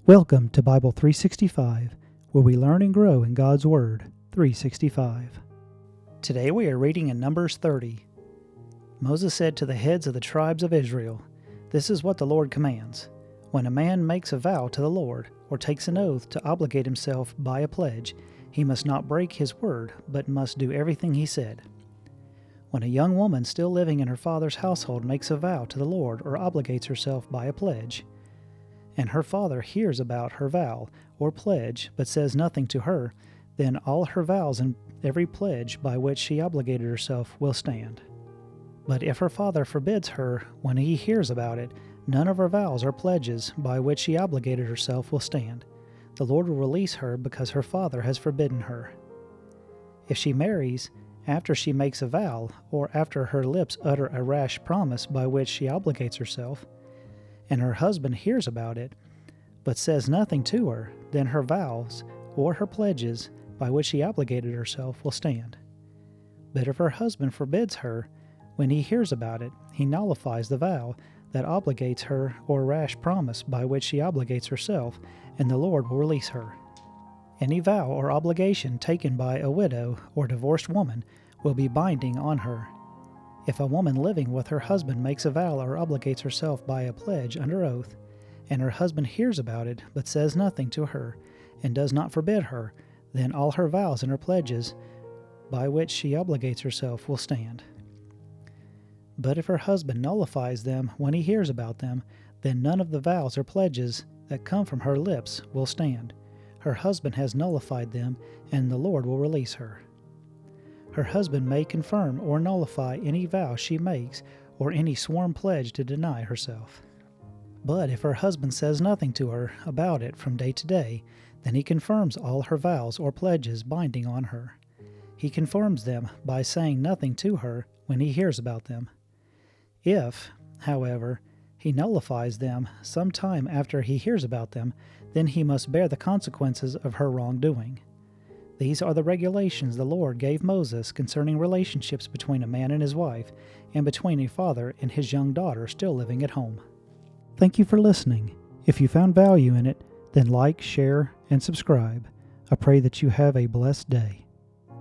Welcome to Bible 365, where we learn and grow in God's Word 365. Today we are reading in Numbers 30. Moses said to the heads of the tribes of Israel, "This is what the Lord commands. When a man makes a vow to the Lord, or takes an oath to obligate himself by a pledge, he must not break his word, but must do everything he said. When a young woman still living in her father's household makes a vow to the Lord or obligates herself by a pledge, and her father hears about her vow or pledge but says nothing to her, then all her vows and every pledge by which she obligated herself will stand. But if her father forbids her when he hears about it, none of her vows or pledges by which she obligated herself will stand. The Lord will release her because her father has forbidden her. If she marries after she makes a vow, or after her lips utter a rash promise by which she obligates herself, and her husband hears about it, but says nothing to her, then her vows or her pledges by which she obligated herself will stand. But if her husband forbids her, when he hears about it, he nullifies the vow that obligates her or rash promise by which she obligates herself, and the Lord will release her. Any vow or obligation taken by a widow or divorced woman will be binding on her. If a woman living with her husband makes a vow or obligates herself by a pledge under oath, and her husband hears about it but says nothing to her, and does not forbid her, then all her vows and her pledges by which she obligates herself will stand. But if her husband nullifies them when he hears about them, then none of the vows or pledges that come from her lips will stand. Her husband has nullified them, and the Lord will release her. Her husband may confirm or nullify any vow she makes or any sworn pledge to deny herself. But if her husband says nothing to her about it from day to day, then he confirms all her vows or pledges binding on her. He confirms them by saying nothing to her when he hears about them. If, however, he nullifies them some time after he hears about them, then he must bear the consequences of her wrongdoing. These are the regulations the Lord gave Moses concerning relationships between a man and his wife, and between a father and his young daughter still living at home. Thank you for listening. If you found value in it, then like, share, and subscribe. I pray that you have a blessed day.